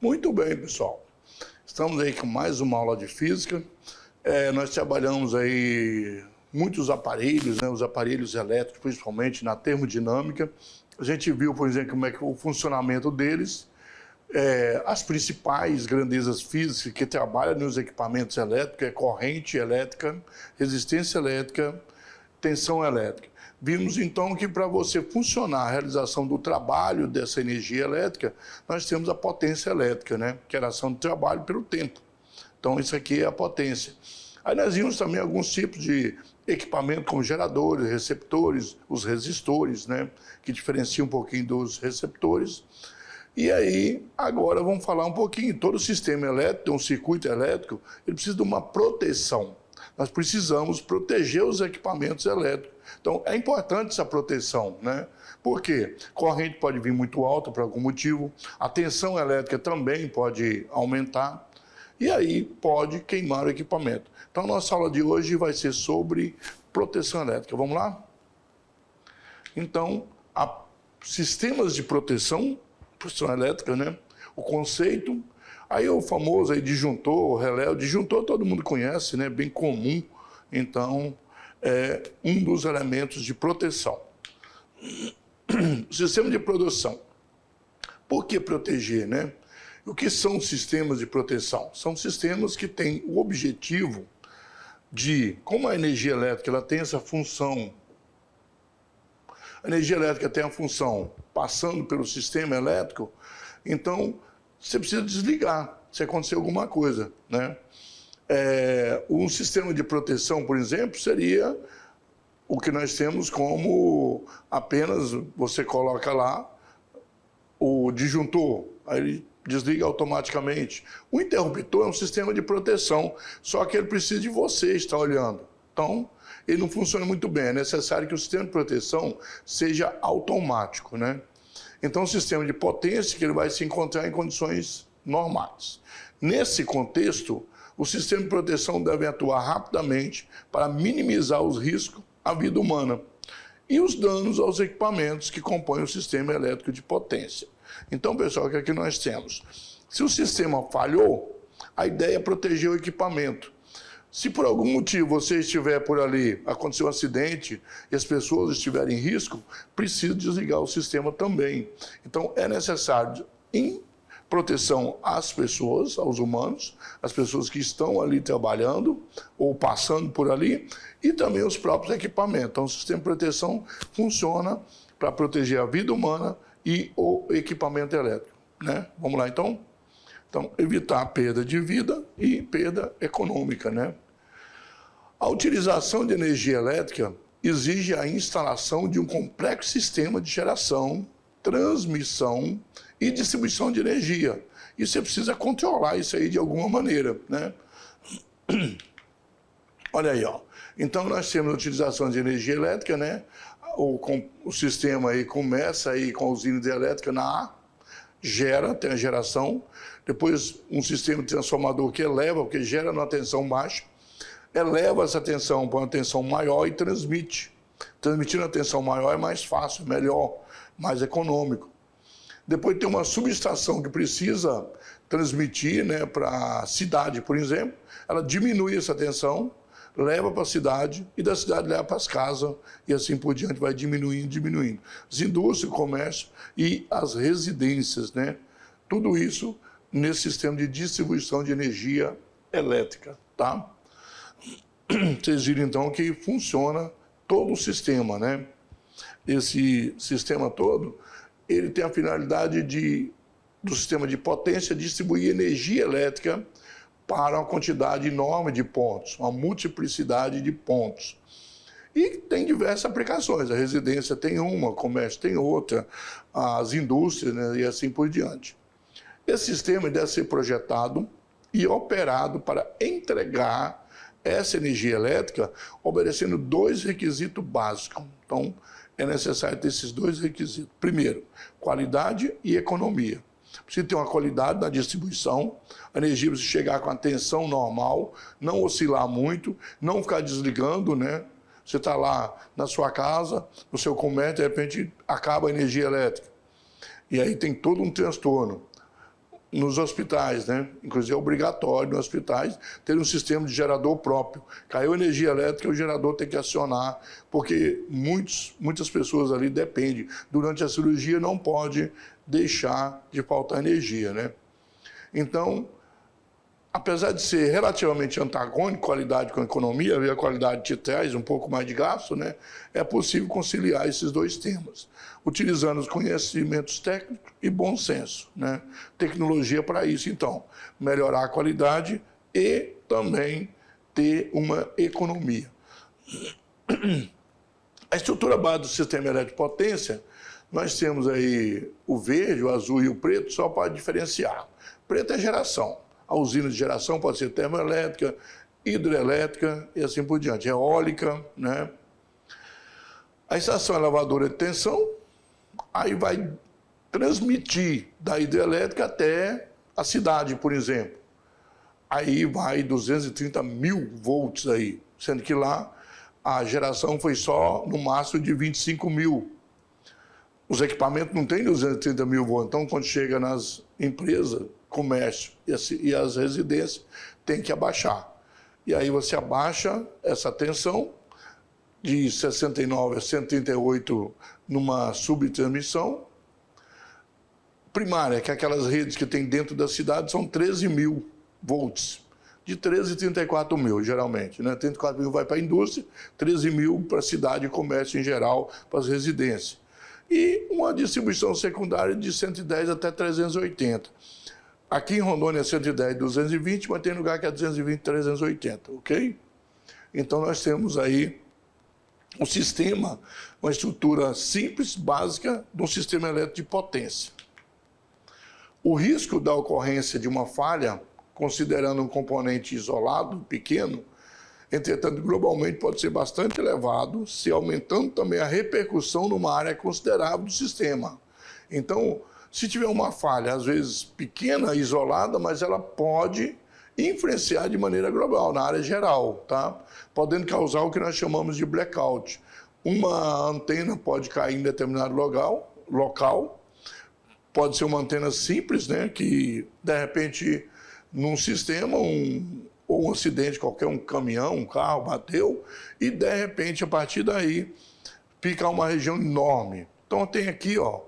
Muito bem, pessoal. Estamos aí com mais uma aula de física. Nós trabalhamos aí muitos aparelhos, né? Os aparelhos elétricos, principalmente na termodinâmica. A gente viu, por exemplo, como é que o funcionamento deles, as principais grandezas físicas que trabalham nos equipamentos elétricos é corrente elétrica, resistência elétrica, tensão elétrica. Vimos então que para você funcionar a realização do trabalho dessa energia elétrica, nós temos a potência elétrica, né? Que é a ação do trabalho pelo tempo. Então isso aqui é a potência. Aí nós vimos também alguns tipos de equipamento como geradores, receptores, os resistores, né? Que diferenciam um pouquinho dos receptores. E aí, agora vamos falar um pouquinho. Todo sistema elétrico, um circuito elétrico, ele precisa de uma proteção. Nós precisamos proteger os equipamentos elétricos. Então, é importante essa proteção, né? Por quê? Corrente pode vir muito alta por algum motivo, a tensão elétrica também pode aumentar, e aí pode queimar o equipamento. Então, nossa aula de hoje vai ser sobre proteção elétrica. Vamos lá? Então, sistemas de proteção elétrica, né? O conceito, aí o famoso aí disjuntor, relé. O disjuntor todo mundo conhece, né? Bem comum. Então, é um dos elementos de proteção. Sistema de proteção. Por que proteger, né? O que são sistemas de proteção? São sistemas que têm o objetivo de, como a energia elétrica ela tem essa função, a energia elétrica tem a função passando pelo sistema elétrico, então você precisa desligar se acontecer alguma coisa, né? Um sistema de proteção, por exemplo, seria o que nós temos como apenas você coloca lá o disjuntor, aí ele desliga automaticamente. O interruptor é um sistema de proteção, só que ele precisa de você estar olhando. Então, ele não funciona muito bem. É necessário que o sistema de proteção seja automático, né? Então, o sistema de potência que ele vai se encontrar em condições normais. Nesse contexto, o sistema de proteção deve atuar rapidamente para minimizar os riscos à vida humana e os danos aos equipamentos que compõem o sistema elétrico de potência. Então, pessoal, o que é que nós temos? Se o sistema falhou, a ideia é proteger o equipamento. Se por algum motivo você estiver por ali, aconteceu um acidente e as pessoas estiverem em risco, precisa desligar o sistema também. Então, é necessário proteção às pessoas, aos humanos, as pessoas que estão ali trabalhando ou passando por ali, e também os próprios equipamentos. Então, o sistema de proteção funciona para proteger a vida humana e o equipamento elétrico, né? Vamos lá, então? Então, evitar a perda de vida e perda econômica, né? A utilização de energia elétrica exige a instalação de um complexo sistema de geração, transmissão e distribuição de energia. E você precisa controlar isso aí de alguma maneira, né? Olha aí, ó. Então, nós temos a utilização de energia elétrica, né? O sistema aí começa aí com a usina hidrelétrica na A, tem a geração, depois um sistema de transformador que eleva, porque gera numa tensão baixa, eleva essa tensão para uma tensão maior e transmite. Transmitindo a tensão maior é mais fácil, melhor, mais econômico. Depois tem uma subestação que precisa transmitir, né, para a cidade, por exemplo. Ela diminui essa tensão, leva para a cidade e da cidade leva para as casas e assim por diante, vai diminuindo, diminuindo. As indústrias, o comércio e as residências, né? Tudo isso nesse sistema de distribuição de energia elétrica, tá? Vocês viram então que funciona todo o sistema, né? Esse sistema todo, ele tem a finalidade do sistema de potência distribuir energia elétrica para uma quantidade enorme de pontos, uma multiplicidade de pontos. E tem diversas aplicações, a residência tem uma, o comércio tem outra, as indústrias, né, e assim por diante. Esse sistema deve ser projetado e operado para entregar essa energia elétrica obedecendo dois requisitos básicos. Então, é necessário ter esses dois requisitos. Primeiro, qualidade e economia. Precisa ter uma qualidade na distribuição, a energia precisa chegar com a tensão normal, não oscilar muito, não ficar desligando, né? Você está lá na sua casa, no seu comércio, de repente acaba a energia elétrica. E aí tem todo um transtorno. nos hospitais, né? Inclusive é obrigatório nos hospitais ter um sistema de gerador próprio. Caiu energia elétrica, o gerador tem que acionar, porque muitas pessoas ali dependem. Durante a cirurgia não pode deixar de faltar energia, né? Então, apesar de ser relativamente antagônico, qualidade com economia, a qualidade te traz um pouco mais de gasto, né? É possível conciliar esses dois temas, utilizando os conhecimentos técnicos e bom senso, né? Tecnologia para isso, então, melhorar a qualidade e também ter uma economia. A estrutura base do sistema elétrico de potência, nós temos aí o verde, o azul e o preto, só para diferenciar. Preto é geração. A usina de geração pode ser termoelétrica, hidrelétrica e assim por diante, eólica, né? A estação elevadora de tensão, aí vai transmitir da hidrelétrica até a cidade, por exemplo. Aí vai 230 mil volts aí, sendo que lá a geração foi só no máximo de 25 mil. Os equipamentos não têm 230 mil volts, então quando chega nas empresas, comércio e as residências, tem que abaixar. E aí você abaixa essa tensão de 69 a 138 numa subtransmissão primária, que é aquelas redes que tem dentro da cidade, são 13 mil volts. De 13 a 34 mil, geralmente, né? 34 mil vai para a indústria, 13 mil para a cidade e comércio em geral, para as residências. E uma distribuição secundária de 110 até 380. Aqui em Rondônia é 110, 220, mas tem lugar que é 220, 380, ok? Então nós temos aí um sistema, uma estrutura simples, básica, de um sistema elétrico de potência. O risco da ocorrência de uma falha, considerando um componente isolado, pequeno, entretanto, globalmente pode ser bastante elevado, se aumentando também a repercussão numa área considerável do sistema. Então, se tiver uma falha, às vezes pequena, isolada, mas ela pode influenciar de maneira global, na área geral, tá? Podendo causar o que nós chamamos de blackout. Uma antena pode cair em determinado local, pode ser uma antena simples, né? Que, de repente, num sistema, ou um acidente qualquer, um caminhão, um carro bateu, e, de repente, a partir daí, fica uma região enorme. Então, tem aqui, ó,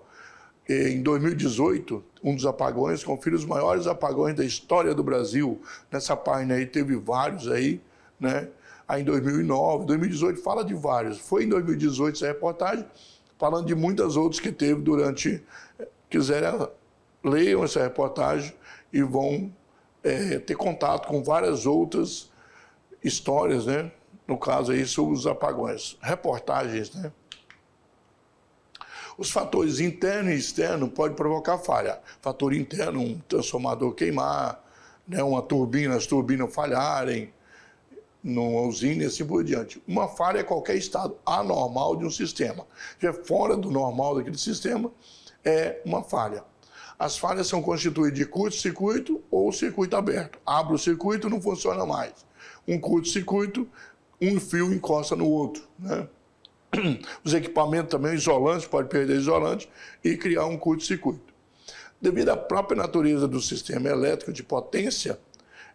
em 2018, um dos apagões, confira os maiores apagões da história do Brasil. Nessa página aí teve vários aí, né? Aí em 2009, 2018 fala de vários. Foi em 2018 essa reportagem, falando de muitas outras que teve durante... Quiserem, leiam essa reportagem e vão ter contato com várias outras histórias, né? No caso aí, sobre os apagões. Reportagens, né? Os fatores interno e externo podem provocar falha. Fator interno, um transformador queimar, né, uma turbina, as turbinas falharem, numa usina e assim por diante. Uma falha é qualquer estado anormal de um sistema. Já fora do normal daquele sistema, é uma falha. As falhas são constituídas de curto-circuito ou circuito aberto. Abre o circuito, não funciona mais. Um curto-circuito, um fio encosta no outro, né? Os equipamentos também, isolantes, pode perder isolante e criar um curto-circuito. Devido à própria natureza do sistema elétrico de potência,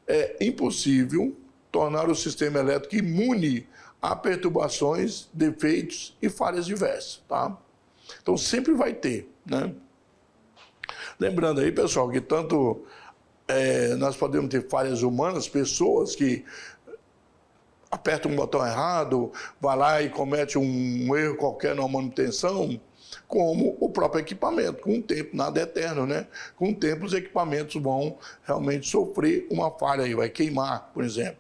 é impossível tornar o sistema elétrico imune a perturbações, defeitos e falhas diversas, tá? Então sempre vai ter, né? Lembrando aí, pessoal, que tanto nós podemos ter falhas humanas, pessoas que aperta um botão errado, vai lá e comete um erro qualquer na manutenção, como o próprio equipamento. Com o tempo, nada é eterno, né? Com o tempo, os equipamentos vão realmente sofrer uma falha aí, vai queimar, por exemplo.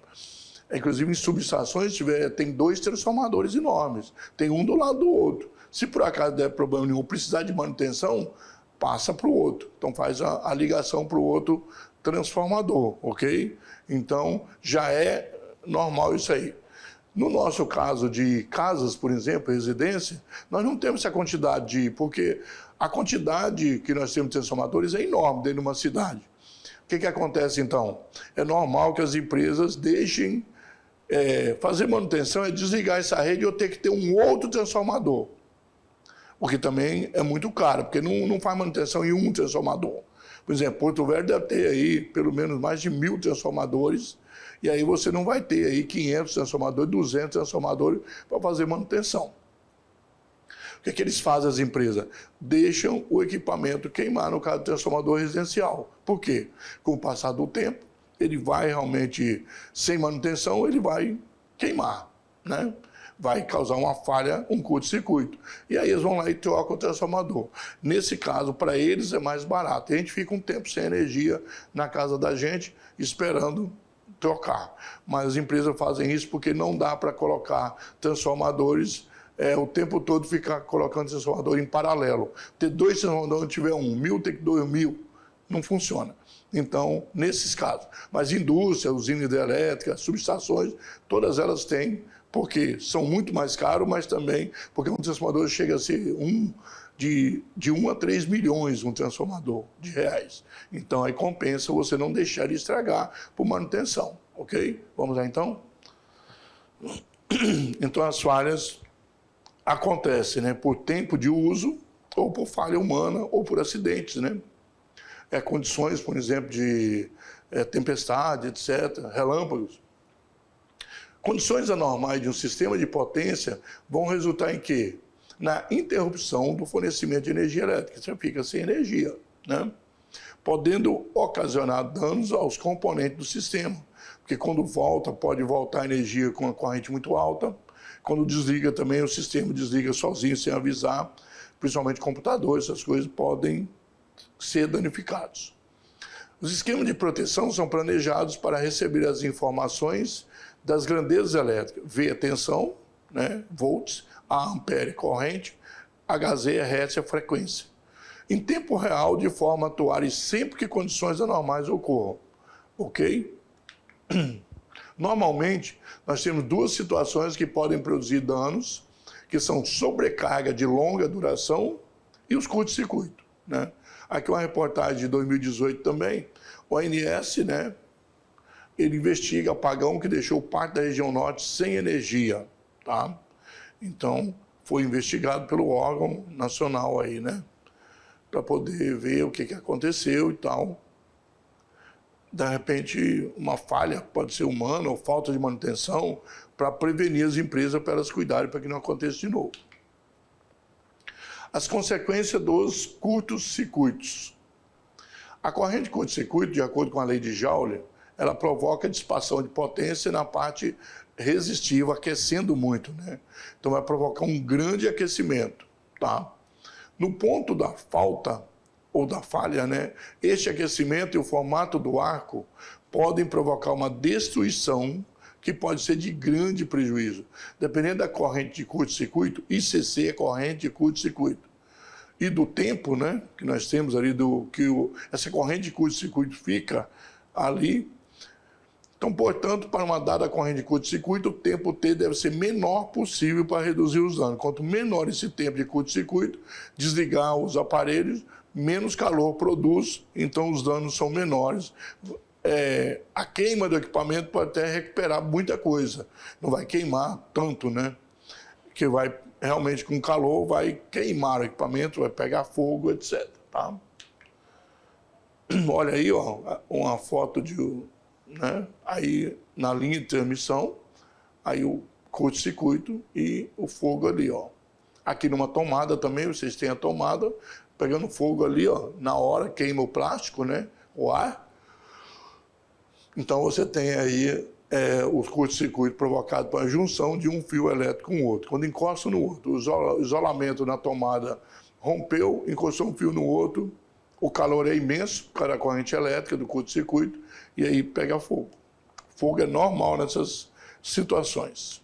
Inclusive, em subestações, tem 2 transformadores enormes, tem um do lado do outro. Se por acaso der problema nenhum, precisar de manutenção, passa para o outro. Então, faz a ligação para o outro transformador, ok? Então, já é normal isso aí. No nosso caso de casas, por exemplo, residência, nós não temos essa quantidade porque a quantidade que nós temos de transformadores é enorme dentro de uma cidade. O que acontece então? É normal que as empresas deixem fazer manutenção, desligar essa rede ou ter que ter um outro transformador. O que também é muito caro, porque não faz manutenção em um transformador. Por exemplo, Porto Velho deve ter aí pelo menos mais de 1.000 transformadores, e aí você não vai ter aí 500 transformadores, 200 transformadores para fazer manutenção. O que é que eles fazem, as empresas? Deixam o equipamento queimar, no caso do transformador residencial. Por quê? Com o passar do tempo, ele vai realmente, sem manutenção, ele vai queimar, né? Vai causar uma falha, um curto-circuito. E aí eles vão lá e trocam o transformador. Nesse caso, para eles é mais barato. E a gente fica um tempo sem energia na casa da gente, esperando trocar. Mas as empresas fazem isso porque não dá para colocar transformadores o tempo todo, ficar colocando transformador em paralelo. Ter 2 transformadores, não tiver 1.000, tem que 2.000. Não funciona. Então, nesses casos. Mas indústria, usina hidrelétrica, subestações, todas elas têm, porque são muito mais caros, mas também porque um transformador chega a ser de 1 a 3 milhões um transformador de reais. Então, aí compensa você não deixar ele estragar por manutenção, ok? Vamos lá, então? Então, as falhas acontecem, né, por tempo de uso, ou por falha humana, ou por acidentes, né? Condições, por exemplo, de tempestade, etc., relâmpagos. Condições anormais de um sistema de potência vão resultar em quê? Na interrupção do fornecimento de energia elétrica. Você fica sem energia, né? Podendo ocasionar danos aos componentes do sistema. Porque quando volta, pode voltar a energia com a corrente muito alta. Quando desliga também, o sistema desliga sozinho, sem avisar. Principalmente computadores, essas coisas podem ser danificados. Os esquemas de proteção são planejados para receber as informações das grandezas elétricas, V é tensão, né, volts, A ampere corrente, Hz é hertz é frequência, em tempo real, de forma a atuar sempre que condições anormais ocorram, ok? Normalmente, nós temos 2 situações que podem produzir danos, que são sobrecarga de longa duração e os curtos-circuitos, né? Aqui uma reportagem de 2018 também, o ANS, né, ele investiga apagão que deixou parte da região norte sem energia, tá? Então, foi investigado pelo órgão nacional aí, né, para poder ver o que aconteceu e tal. De repente, uma falha, pode ser humana ou falta de manutenção, para prevenir as empresas, para elas cuidarem, para que não aconteça de novo. As consequências dos curtos-circuitos. A corrente de curto-circuito, de acordo com a lei de Joule, ela provoca dissipação de potência na parte resistiva, aquecendo muito, né? Então vai provocar um grande aquecimento, tá? No ponto da falta ou da falha, né? Este aquecimento e o formato do arco podem provocar uma destruição que pode ser de grande prejuízo. Dependendo da corrente de curto-circuito, ICC é corrente de curto-circuito. E do tempo, né, que nós temos ali, essa corrente de curto-circuito fica ali. Então, portanto, para uma dada corrente de curto-circuito, o tempo T deve ser menor possível para reduzir os danos. Quanto menor esse tempo de curto-circuito, desligar os aparelhos, menos calor produz, então os danos são menores. A queima do equipamento pode até recuperar muita coisa. Não vai queimar tanto, né? Que vai realmente com calor, vai queimar o equipamento, vai pegar fogo, etc. Tá? Olha aí, ó, uma foto de, né? Aí na linha de transmissão, aí o curto-circuito e o fogo ali, ó. Aqui numa tomada também, vocês têm a tomada, pegando fogo ali, ó, na hora queima o plástico, né? O ar. Então você tem aí os curtos-circuitos provocados pela junção de um fio elétrico com o outro. Quando encosta no outro, o isolamento na tomada rompeu, encostou um fio no outro, o calor é imenso para a corrente elétrica do curto-circuito e aí pega fogo. Fogo é normal nessas situações.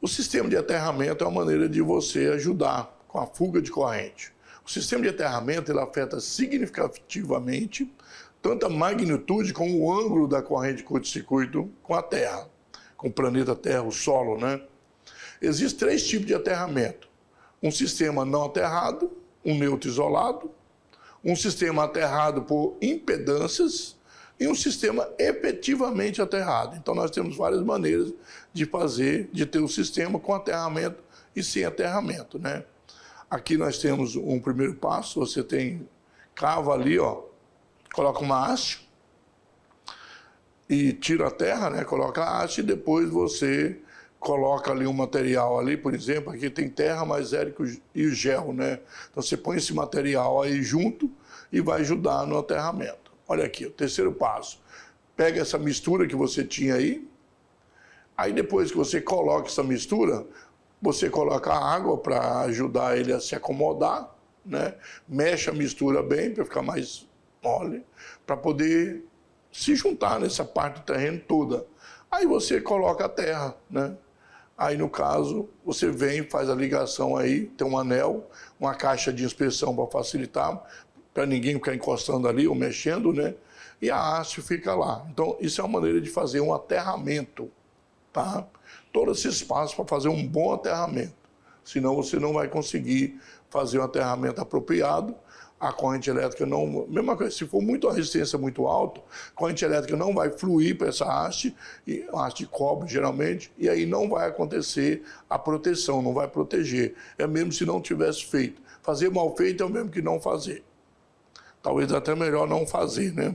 O sistema de aterramento é uma maneira de você ajudar com a fuga de corrente. O sistema de aterramento ele afeta significativamente tanto a magnitude como o ângulo da corrente de curto-circuito com a Terra, com o planeta Terra, o solo, né? Existem 3 tipos de aterramento. Um sistema não aterrado, um neutro isolado, um sistema aterrado por impedâncias e um sistema efetivamente aterrado. Então nós temos várias maneiras de ter o sistema com aterramento e sem aterramento, né? Aqui nós temos um primeiro passo, você tem cava ali, ó, coloca uma haste e tira a terra, né? Coloca a haste e depois você coloca ali um material ali, por exemplo, aqui tem terra, mais érico e gel, né? Então você põe esse material aí junto e vai ajudar no aterramento. Olha aqui, o terceiro passo. Pega essa mistura que você tinha aí depois que você coloca essa mistura, você coloca a água para ajudar ele a se acomodar, né? Mexe a mistura bem para ficar mais mole, para poder se juntar nessa parte do terreno toda. Aí você coloca a terra, né? Aí, no caso, você vem, faz a ligação aí, tem um anel, uma caixa de inspeção para facilitar, para ninguém ficar encostando ali ou mexendo, né? E a haste fica lá. Então, isso é uma maneira de fazer um aterramento, tá? Todos esses passos para fazer um bom aterramento. Senão, você não vai conseguir fazer um aterramento apropriado. A corrente elétrica não... Mesma coisa, se for a resistência muito alta, a corrente elétrica não vai fluir para essa haste, a haste de cobre, geralmente, e aí não vai acontecer a proteção, não vai proteger. É mesmo se não tivesse feito. Fazer mal feito é o mesmo que não fazer. Talvez até melhor não fazer, né?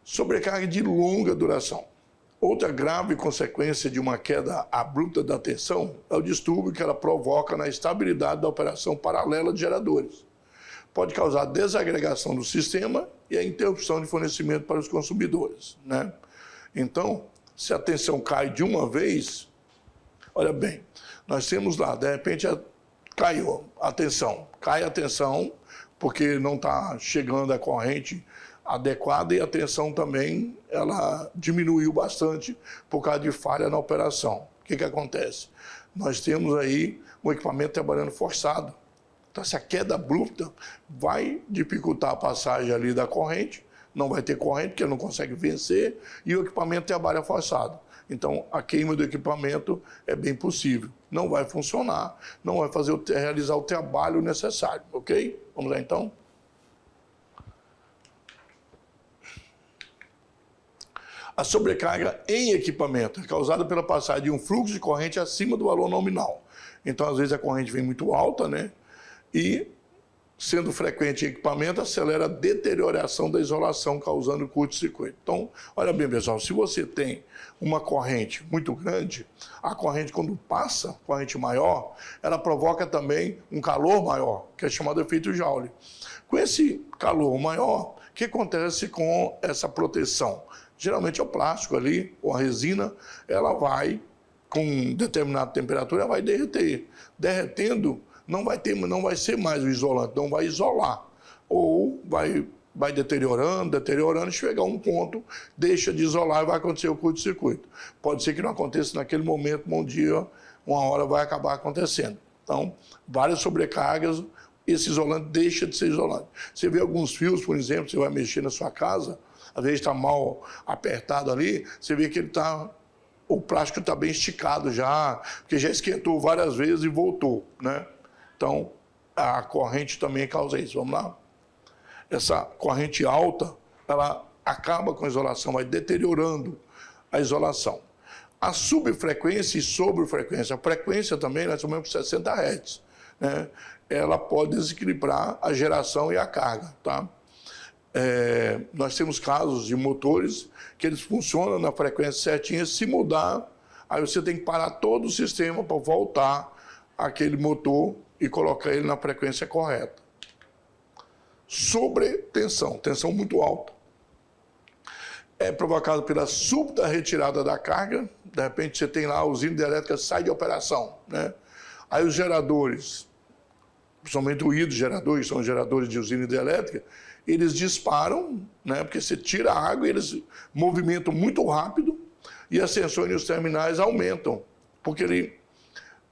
Sobrecarga de longa duração. Outra grave consequência de uma queda abrupta da tensão é o distúrbio que ela provoca na estabilidade da operação paralela de geradores. Pode causar desagregação do sistema e a interrupção de fornecimento para os consumidores, né? Então, se a tensão cai de uma vez, olha bem, nós temos lá, de repente caiu a tensão, cai a tensão porque não está chegando a corrente adequada e a tensão também ela diminuiu bastante por causa de falha na operação. O que acontece? Nós temos aí um equipamento trabalhando forçado. Então, essa queda abrupta vai dificultar a passagem ali da corrente, não vai ter corrente porque não consegue vencer e o equipamento trabalha forçado. Então, a queima do equipamento é bem possível. Não vai funcionar, não vai realizar o trabalho necessário, ok? Vamos lá, então? A sobrecarga em equipamento é causada pela passagem de um fluxo de corrente acima do valor nominal. Então, às vezes, a corrente vem muito alta, né? E, sendo frequente em equipamento, acelera a deterioração da isolação, causando curto-circuito. Então, olha bem, pessoal, se você tem uma corrente muito grande, a corrente, quando passa, corrente maior, ela provoca também um calor maior, que é chamado efeito Joule. Com esse calor maior, o que acontece com essa proteção? Geralmente é o plástico ali, ou a resina, ela vai, com determinada temperatura, ela vai derreter. Derretendo, não vai ser mais o isolante, não vai isolar. Ou vai deteriorando, e chegar a um ponto, deixa de isolar e vai acontecer o curto-circuito. Pode ser que não aconteça naquele momento, um dia, uma hora vai acabar acontecendo. Então, várias sobrecargas, esse isolante deixa de ser isolante. Você vê alguns fios, por exemplo, você vai mexer na sua casa, às vezes está mal apertado ali, você vê que o plástico está bem esticado já, porque já esquentou várias vezes e voltou, né? Então, a corrente também causa isso. Vamos lá? Essa corrente alta, ela acaba com a isolação, vai deteriorando a isolação. A subfrequência e sobrefrequência, a frequência também, nós chamamos de 60 Hz, né? Ela pode desequilibrar a geração e a carga, tá? Nós temos casos de motores que eles funcionam na frequência certinha, se mudar, aí você tem que parar todo o sistema para voltar aquele motor e colocar ele na frequência correta. Sobretensão, tensão muito alta. É provocado pela súbita retirada da carga, de repente você tem lá a usina hidrelétrica sai de operação, né? Aí os geradores, principalmente o hidrogerador, que são geradores de usina hidrelétrica, eles disparam, né, porque você tira a água e eles movimentam muito rápido e as tensões nos terminais aumentam, porque ele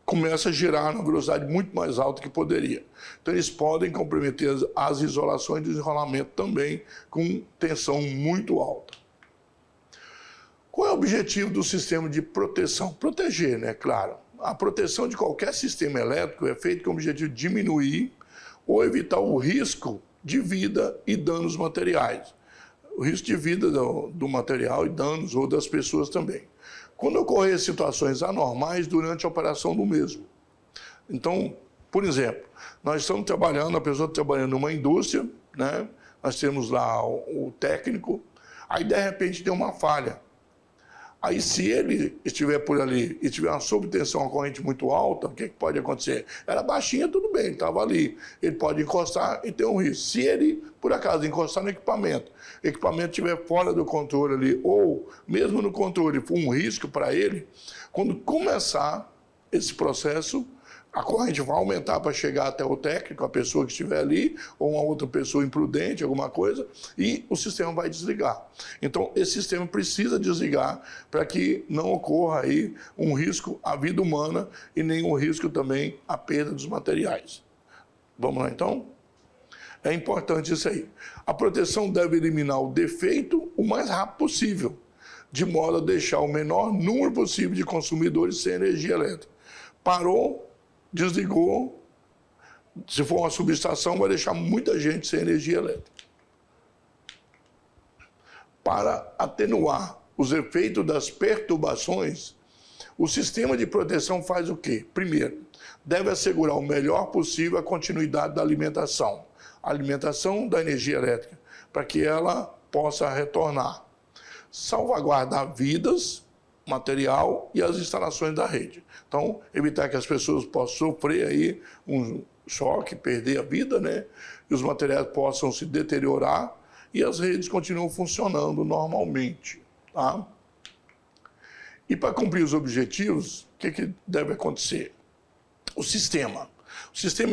começa a girar na velocidade muito mais alta que poderia. Então eles podem comprometer as isolações de desenrolamento também com tensão muito alta. Qual é o objetivo do sistema de proteção? Proteger, né, claro. A proteção de qualquer sistema elétrico é feita com o objetivo de diminuir ou evitar o risco de vida e danos materiais. O risco de vida do material e danos ou das pessoas também. Quando ocorrer situações anormais durante a operação do mesmo. Então, Por exemplo, nós estamos trabalhando, a pessoa está trabalhando numa indústria, né? Nós temos lá o técnico, aí de repente tem uma falha. Aí, se ele estiver por ali e tiver uma subtensão, uma corrente muito alta, o que pode acontecer? Era baixinha, tudo bem, ele estava ali. Ele pode encostar e ter um risco. Se ele, por acaso, encostar no equipamento, o equipamento estiver fora do controle ali, ou mesmo no controle for um risco para ele, quando começar esse processo, a corrente vai aumentar para chegar até o técnico, a pessoa que estiver ali, ou uma outra pessoa imprudente, alguma coisa, e o sistema vai desligar. Então, esse sistema precisa desligar para que não ocorra aí um risco à vida humana e nenhum risco também à perda dos materiais. Vamos lá, então? É importante isso aí. A proteção deve eliminar o defeito o mais rápido possível, de modo a deixar o menor número possível de consumidores sem energia elétrica. Parou, desligou, se for uma subestação, vai deixar muita gente sem energia elétrica. Para atenuar os efeitos das perturbações, o sistema de proteção faz o quê? Primeiro, deve assegurar o melhor possível a continuidade da alimentação. A alimentação da energia elétrica, para que ela possa retornar. Salvaguardar vidas, material e as instalações da rede. Então, evitar que as pessoas possam sofrer aí um choque, perder a vida, né? E os materiais possam se deteriorar e as redes continuam funcionando normalmente, tá? E para cumprir os objetivos, o que deve acontecer? O sistema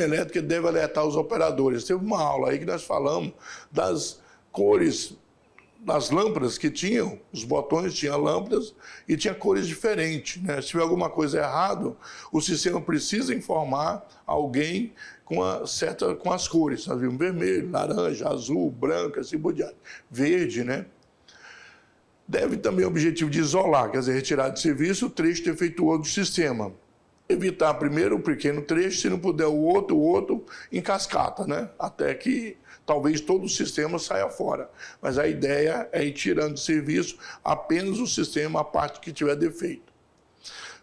elétrico deve alertar os operadores. Teve uma aula aí que nós falamos das cores das lâmpadas que tinham, os botões tinham lâmpadas e tinha cores diferentes, né? Se tiver alguma coisa errada, o sistema precisa informar alguém com as cores. Nós vimos vermelho, laranja, azul, branco, assim por diante. Verde, né? Deve também o objetivo de isolar, quer dizer, retirar de serviço o trecho defeituoso do sistema. Evitar primeiro o pequeno trecho, se não puder o outro em cascata, né? Até que talvez todo o sistema saia fora. Mas a ideia é ir tirando de serviço apenas o sistema, a parte que tiver defeito.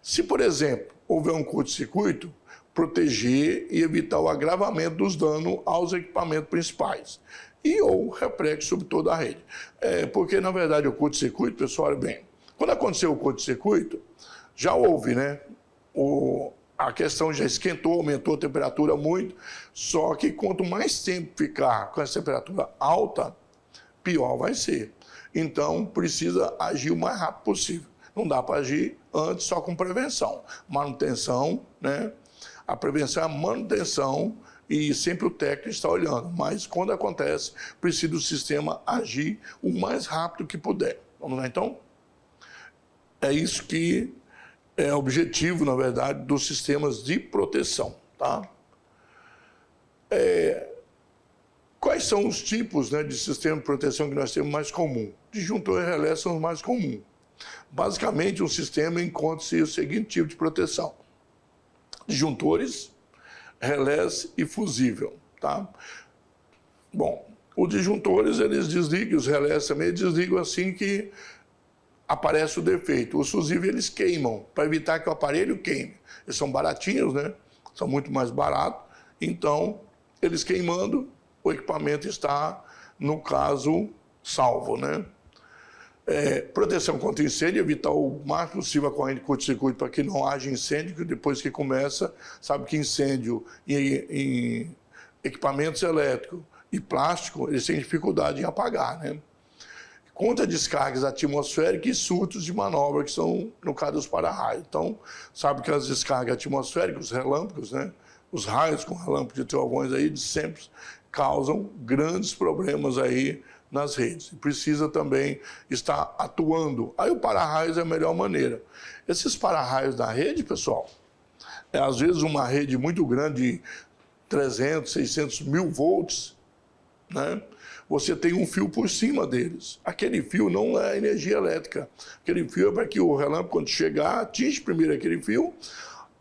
Se, por exemplo, houver um curto-circuito, proteger e evitar o agravamento dos danos aos equipamentos principais. E ou reflexo sobre toda a rede. Porque, na verdade, o curto-circuito, pessoal, olha bem, quando aconteceu o curto-circuito, já houve, né? A questão já esquentou, aumentou a temperatura muito, só que quanto mais tempo ficar com essa temperatura alta, pior vai ser. Então, precisa agir o mais rápido possível. Não dá para agir antes só com prevenção. Manutenção, né? A prevenção é a manutenção e sempre o técnico está olhando. Mas quando acontece, precisa o sistema agir o mais rápido que puder. Vamos lá, então? É isso que é objetivo, na verdade, dos sistemas de proteção, tá? Quais são os tipos, né, de sistema de proteção que nós temos mais comum? Disjuntor e relé são os mais comuns. Basicamente, um sistema encontra-se o seguinte tipo de proteção: disjuntores, relés e fusível, tá? Bom, os disjuntores, eles desligam, os relés também desligam assim que aparece o defeito. Os fusíveis, eles queimam, para evitar que o aparelho queime. Eles são baratinhos, né? São muito mais baratos. Então, eles queimando, o equipamento está, no caso, salvo, né? Proteção contra incêndio, evitar o máximo possível a corrente de curto-circuito para que não haja incêndio, que depois que começa, sabe que incêndio em equipamentos elétricos e plástico, eles têm dificuldade em apagar, né? Contra descargas atmosféricas e surtos de manobra, que são, no caso, dos para-raios. Então, sabe que as descargas atmosféricas, os relâmpagos, né? Os raios com relâmpagos de trovões aí, de sempre causam grandes problemas aí nas redes. E precisa também estar atuando. Aí o para-raios é a melhor maneira. Esses para-raios da rede, pessoal, às vezes uma rede muito grande, de 300, 600 mil volts, né? Você tem um fio por cima deles. Aquele fio não é energia elétrica. Aquele fio é para que o relâmpago, quando chegar, atinge primeiro aquele fio.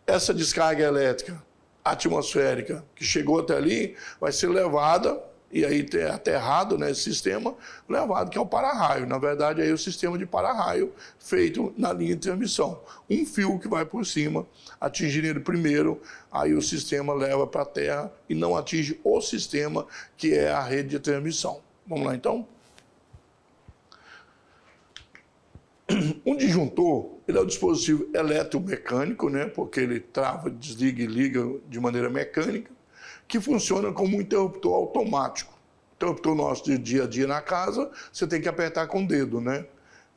Essa descarga elétrica atmosférica que chegou até ali vai ser levada e aí é aterrado nesse sistema, levado que é o para-raio. Na verdade, aí é o sistema de para-raio feito na linha de transmissão. Um fio que vai por cima, atingindo ele primeiro, aí o sistema leva para a terra e não atinge o sistema, que é a rede de transmissão. Vamos lá, então? Um disjuntor, ele é um dispositivo eletromecânico, né, porque ele trava, desliga e liga de maneira mecânica, que funciona como um interruptor automático. O interruptor nosso de dia a dia na casa, você tem que apertar com o dedo, né?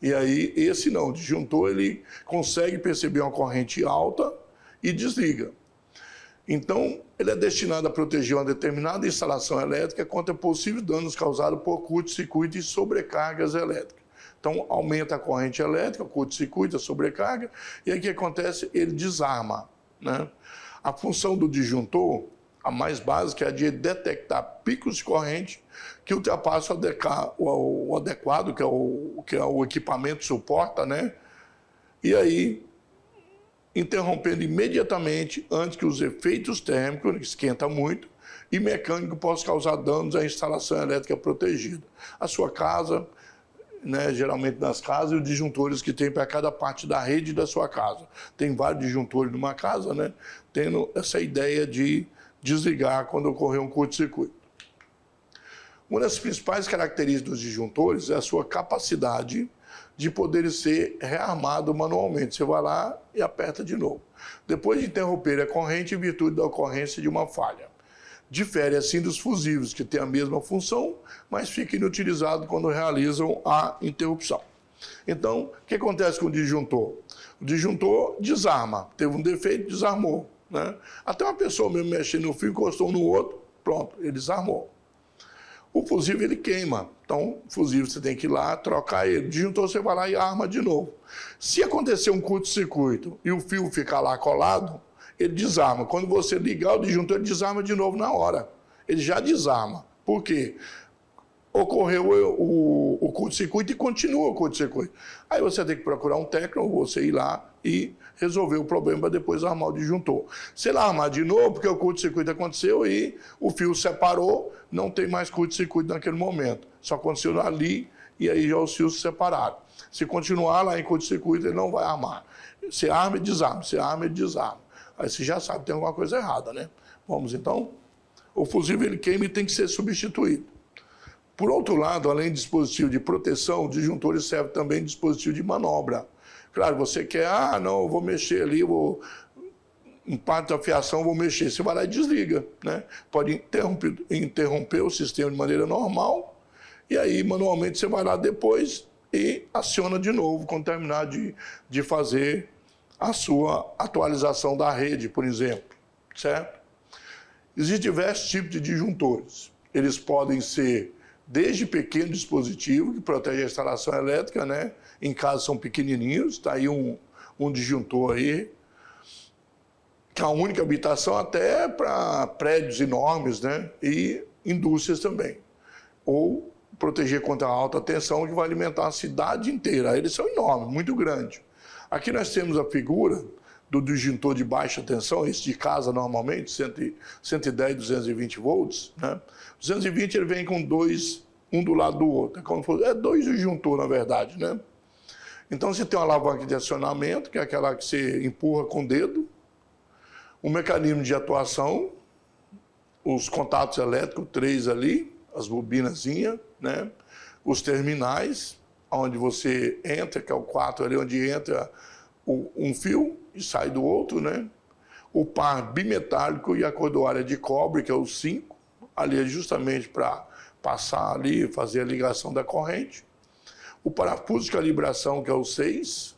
E aí, esse não, o disjuntor, ele consegue perceber uma corrente alta e desliga. Então, ele é destinado a proteger uma determinada instalação elétrica contra possíveis danos causados por curto-circuito e sobrecargas elétricas. Então, aumenta a corrente elétrica, o curto-circuito, a sobrecarga, e aí o que acontece? Ele desarma, né? A função do disjuntor, a mais básica, é a de detectar picos de corrente que ultrapassam o adequado, que é o equipamento suporta, né? E aí, interrompendo imediatamente antes que os efeitos térmicos, que esquenta muito, e mecânico possam causar danos à instalação elétrica protegida. A sua casa, né, geralmente nas casas, e os disjuntores que tem para cada parte da rede da sua casa. Tem vários disjuntores numa casa, né, tendo essa ideia de desligar quando ocorrer um curto-circuito. Uma das principais características dos disjuntores é a sua capacidade de poder ser rearmado manualmente. Você vai lá e aperta de novo. Depois de interromper a corrente em virtude da ocorrência de uma falha. Difere assim dos fusíveis, que têm a mesma função, mas fica inutilizado quando realizam a interrupção. Então, o que acontece com o disjuntor? O disjuntor desarma, teve um defeito, desarmou, né? Até uma pessoa mesmo mexendo no fio, encostou no outro, pronto, ele desarmou. O fusível, ele queima. Então, o fusível você tem que ir lá, trocar ele. O disjuntor você vai lá e arma de novo. Se acontecer um curto-circuito e o fio ficar lá colado, ele desarma. Quando você ligar o disjuntor, ele desarma de novo na hora. Ele já desarma. Por quê? Ocorreu o curto-circuito e continua o curto-circuito. Aí você tem que procurar um técnico, você ir lá e resolver o problema para depois armar o disjuntor. Se ele armar de novo, porque o curto-circuito aconteceu e o fio separou, não tem mais curto-circuito naquele momento. Só aconteceu ali e aí já os fios se separaram. Se continuar lá em curto-circuito, ele não vai armar. Você arma e desarma, você arma e desarma. Aí você já sabe que tem alguma coisa errada, né? Vamos então? O fusível ele queima e tem que ser substituído. Por outro lado, além de dispositivo de proteção, o disjuntor serve também de dispositivo de manobra. Claro, você quer, não, eu vou mexer ali, em parte da fiação, vou mexer. Você vai lá e desliga, né? Pode interromper o sistema de maneira normal, e aí manualmente você vai lá depois e aciona de novo, quando terminar de fazer a sua atualização da rede, por exemplo, certo? Existem diversos tipos de disjuntores. Eles podem ser desde pequeno dispositivo, que protege a instalação elétrica, né? Em casa são pequenininhos, está aí um disjuntor aí, que é a única habitação até para prédios enormes, né? E indústrias também. Ou proteger contra a alta tensão, que vai alimentar a cidade inteira. Eles são enormes, muito grandes. Aqui nós temos a figura do disjuntor de baixa tensão, esse de casa normalmente, 110, 220 volts, né? 220 ele vem com dois, um do lado do outro. É dois disjuntores, na verdade, né? Então você tem uma alavanca de acionamento, que é aquela que você empurra com o dedo, o mecanismo de atuação, os contatos elétricos, 3 ali, as bobinazinhas, né? Os terminais, onde você entra, que é o 4 ali, onde entra um fio e sai do outro, né? O par bimetálico e a cordoária de cobre, que é o 5, ali é justamente para passar ali, fazer a ligação da corrente. O parafuso de calibração, que é o 6.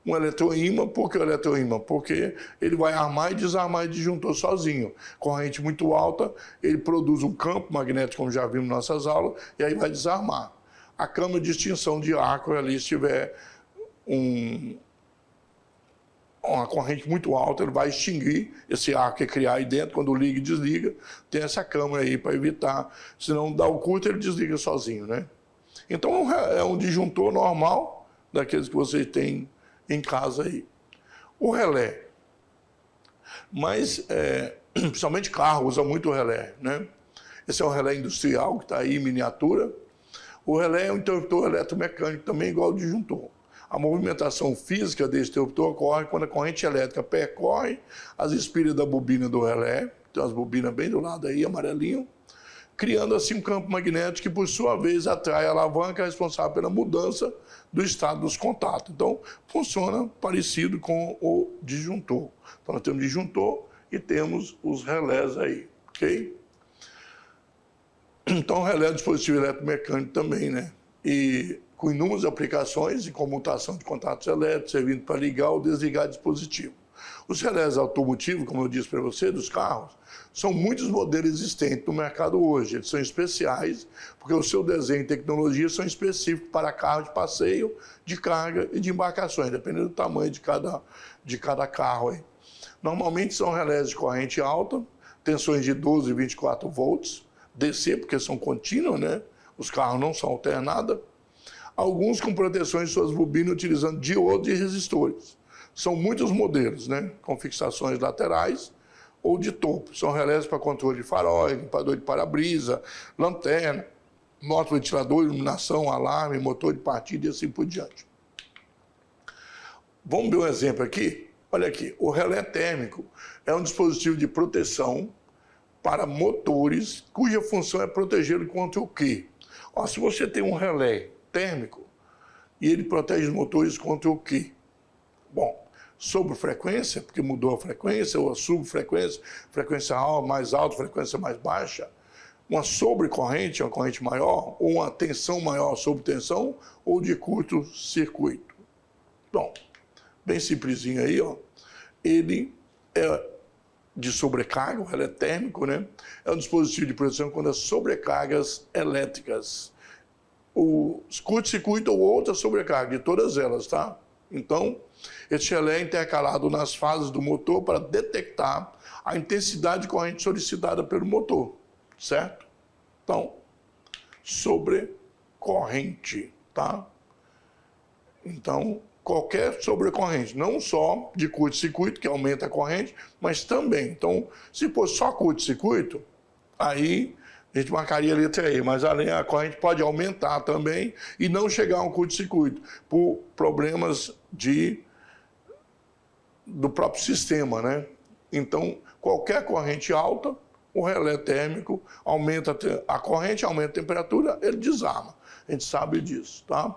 Um eletroímã. Por que o eletroímã? Porque ele vai armar e desarmar o disjuntor sozinho. Corrente muito alta, ele produz um campo magnético, como já vimos nas nossas aulas, e aí vai desarmar. A câmara de extinção de arco ali, se tiver uma corrente muito alta, ele vai extinguir esse arco e criar aí dentro, quando liga e desliga, tem essa câmara aí para evitar, senão dá o curto, ele desliga sozinho, né? Então é um disjuntor normal, daqueles que você tem em casa aí. O relé, mas principalmente carro usa muito o relé, né? Esse é um relé industrial que está aí em miniatura. O relé é um interruptor eletromecânico também igual ao disjuntor. A movimentação física desse interruptor ocorre quando a corrente elétrica percorre as espiras da bobina do relé, tem as bobinas bem do lado aí, amarelinho, criando assim um campo magnético que, por sua vez, atrai a alavanca responsável pela mudança do estado dos contatos. Então, funciona parecido com o disjuntor. Então, nós temos disjuntor e temos os relés aí, ok? Então, o relé é um dispositivo eletromecânico também, né? E com inúmeras aplicações de comutação de contatos elétricos, servindo para ligar ou desligar dispositivo. Os relés automotivos, como eu disse para você, dos carros, são muitos modelos existentes no mercado hoje. Eles são especiais, porque o seu desenho e tecnologia são específicos para carro de passeio, de carga e de embarcações, dependendo do tamanho de cada carro aí. Normalmente são relés de corrente alta, tensões de 12 e 24 volts, DC, porque são contínuas, né? Os carros não são alternados. Alguns com proteções de suas bobinas utilizando diodos e resistores. São muitos modelos, né? Com fixações laterais ou de topo. São relés para controle de faróis, limpador de para-brisa, lanterna, motoventilador, iluminação, alarme, motor de partida e assim por diante. Vamos ver um exemplo aqui? Olha aqui, o relé térmico é um dispositivo de proteção para motores cuja função é protegê-lo contra o quê? Ó, se você tem um relé térmico e ele protege os motores contra o quê? Bom, sobre frequência, porque mudou a frequência, ou a subfrequência, frequência mais alta, frequência mais baixa, uma sobrecorrente, uma corrente maior, ou uma tensão maior sobre tensão, ou de curto-circuito. Bom, bem simplesinho aí, ó. Ele é de sobrecarga, o relé térmico, né? É um dispositivo de proteção contra sobrecargas elétricas. Os curto-circuito ou outra sobrecarga, de todas elas, tá? Então, esse relé é intercalado nas fases do motor para detectar a intensidade de corrente solicitada pelo motor, certo? Então, sobrecorrente, tá? Então, qualquer sobrecorrente, não só de curto-circuito, que aumenta a corrente, mas também. Então, se fosse só curto-circuito, aí a gente marcaria a letra E, mas além a corrente pode aumentar também e não chegar a um curto-circuito, por problemas do próprio sistema, né? Então, qualquer corrente alta, o relé térmico aumenta a corrente, aumenta a temperatura, ele desarma. A gente sabe disso, tá?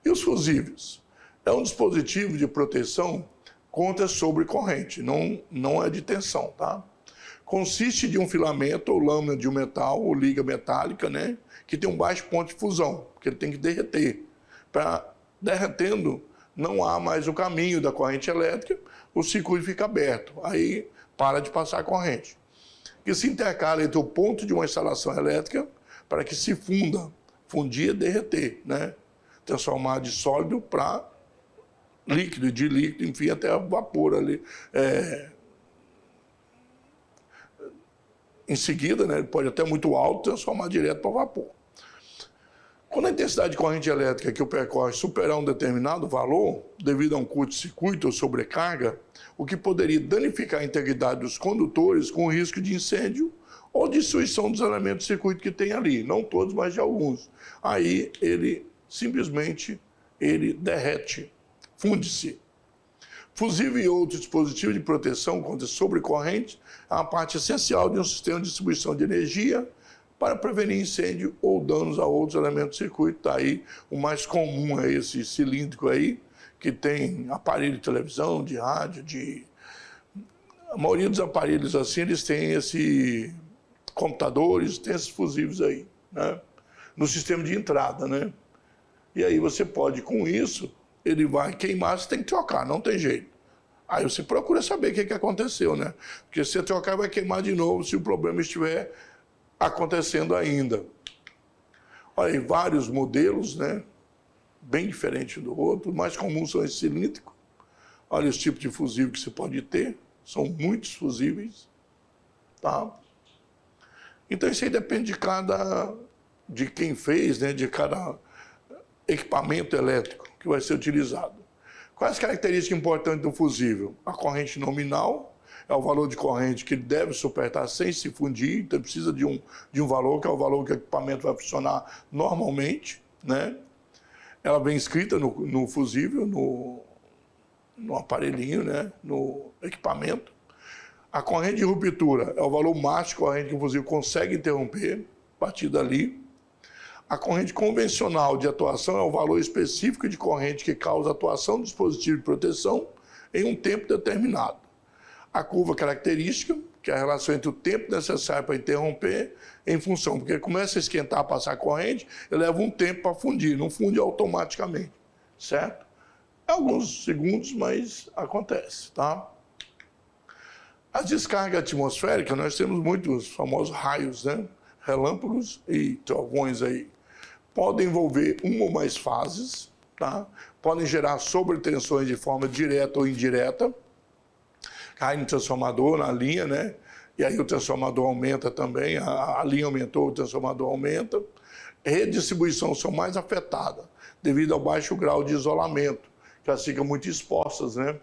E os fusíveis? É um dispositivo de proteção contra sobrecorrente, não é de tensão, tá? Consiste de um filamento ou lâmina de um metal ou liga metálica, né? Que tem um baixo ponto de fusão, porque ele tem que derreter. Derretendo, não há mais o caminho da corrente elétrica, o circuito fica aberto, aí para de passar a corrente. Que se intercala entre o ponto de uma instalação elétrica para que se fundir e derreter, né? Transformar de sólido para líquido, de líquido, enfim, até vapor ali. Em seguida, né, ele pode até muito alto transformar direto para vapor. Quando a intensidade de corrente elétrica que o percorre superar um determinado valor, devido a um curto-circuito ou sobrecarga, o que poderia danificar a integridade dos condutores com risco de incêndio ou destruição dos elementos do circuito que tem ali, não todos, mas de alguns. Aí ele simplesmente derrete, funde-se. Fusível e outros dispositivos de proteção contra sobrecorrente é uma parte essencial de um sistema de distribuição de energia para prevenir incêndio ou danos a outros elementos do circuito. Tá aí, o mais comum é esse cilíndrico aí, que tem aparelho de televisão, de rádio, A maioria dos aparelhos assim, eles têm computadores, tem esses fusíveis aí, né? No sistema de entrada, né? E aí você pode, com isso, ele vai queimar, você tem que trocar, não tem jeito. Aí você procura saber o que aconteceu, né? Porque se você trocar, vai queimar de novo se o problema estiver acontecendo ainda. Olha aí, vários modelos, né? Bem diferentes um do outro. O mais comum são esses cilíndricos. Olha os tipos de fusível que você pode ter. São muitos fusíveis, tá? Então isso aí depende de quem fez, né? De cada equipamento elétrico que vai ser utilizado. Quais as características importantes do fusível? A corrente nominal, é o valor de corrente que ele deve suportar sem se fundir, então precisa de um valor, que é o valor que o equipamento vai funcionar normalmente, né? Ela vem escrita no fusível, no aparelhinho, né? No equipamento. A corrente de ruptura é o valor máximo de corrente que o fusível consegue interromper, a partir dali. A corrente convencional de atuação é o valor específico de corrente que causa a atuação do dispositivo de proteção em um tempo determinado. A curva característica, que é a relação entre o tempo necessário para interromper, em função, porque começa a esquentar, a passar a corrente, ele leva um tempo para fundir, não funde automaticamente, certo? Alguns segundos, mas acontece, tá? As descargas atmosféricas, nós temos muitos famosos raios, né? Relâmpagos e trovões aí. Podem envolver uma ou mais fases, tá? Podem gerar sobretensões de forma direta ou indireta. Cai no transformador, na linha, né? E aí o transformador aumenta também, a linha aumentou, o transformador aumenta. Redistribuição são mais afetadas, devido ao baixo grau de isolamento, que elas ficam muito expostas, né?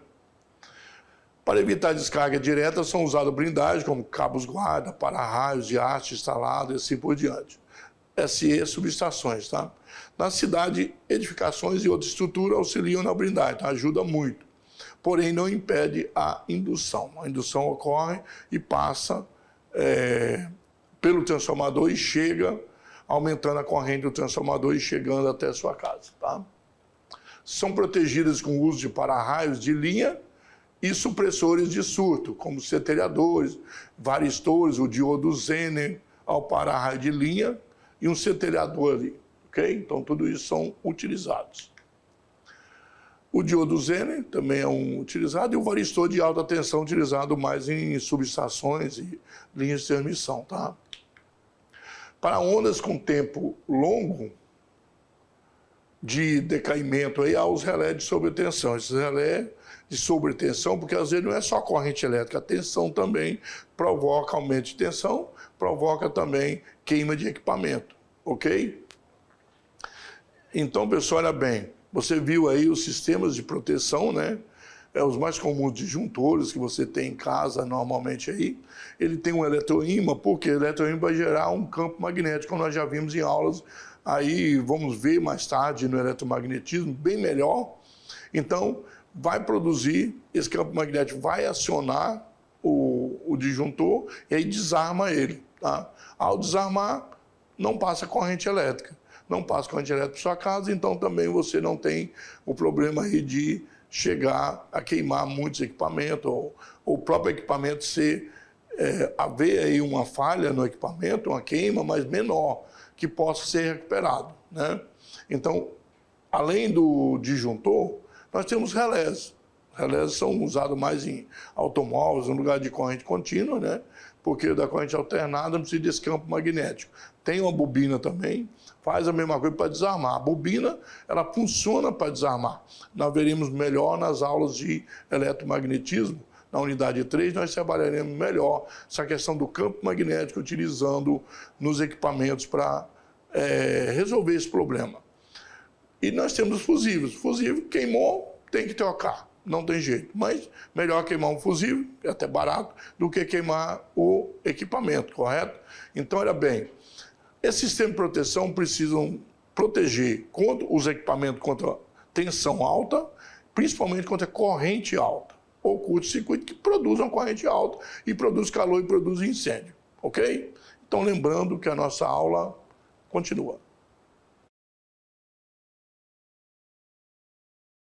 Para evitar descarga direta, são usadas blindagens, como cabos guarda, para-raios de haste instalado e assim por diante. SE subestações, tá? Na cidade, edificações e outras estruturas auxiliam na blindagem, tá? Ajuda muito. Porém, não impede a indução. A indução ocorre e passa pelo transformador e chega, aumentando a corrente do transformador e chegando até a sua casa, tá? São protegidas com o uso de para-raios de linha e supressores de surto, como centelhadores, varistores, o diodo Zener, ao para-raio de linha e um centelhador ali, ok? Então, tudo isso são utilizados. O diodo Zener também é utilizado e o varistor de alta tensão utilizado mais em subestações e linhas de transmissão, tá? Para ondas com tempo longo de decaimento, aí há os relés de sobretensão. Esses relés de sobretensão, porque às vezes não é só corrente elétrica, a tensão também provoca aumento de tensão, provoca também queima de equipamento, ok? Então, pessoal, olha bem, você viu aí os sistemas de proteção, né? Os mais comuns disjuntores que você tem em casa normalmente aí. Ele tem um eletroímã, porque o eletroímã vai gerar um campo magnético, como nós já vimos em aulas. Aí vamos ver mais tarde no eletromagnetismo, bem melhor. Então, vai produzir, esse campo magnético vai acionar o disjuntor e aí desarma ele, tá? Ao desarmar, não passa corrente elétrica. Não passa corrente elétrica para sua casa, então também você não tem o problema aí de chegar a queimar muitos equipamentos, ou o próprio equipamento haver aí uma falha no equipamento, uma queima, mas menor, que possa ser recuperado, né? Então, além do disjuntor, nós temos relés. Relés são usados mais em automóveis, no lugar de corrente contínua, né? Porque da corrente alternada não precisa desse campo magnético. Tem uma bobina também, faz a mesma coisa para desarmar. A bobina, ela funciona para desarmar. Nós veremos melhor nas aulas de eletromagnetismo. Na unidade 3, nós trabalharemos melhor essa questão do campo magnético, utilizando nos equipamentos para resolver esse problema. E nós temos os fusíveis. Fusível queimou, tem que trocar. Não tem jeito. Mas melhor queimar um fusível, é até barato, do que queimar o equipamento, correto? Então, olha bem, esses sistemas de proteção precisam proteger os equipamentos contra tensão alta, principalmente contra corrente alta, ou curto-circuito, que produzam corrente alta e produz calor e produz incêndio, ok? Então, lembrando que a nossa aula continua.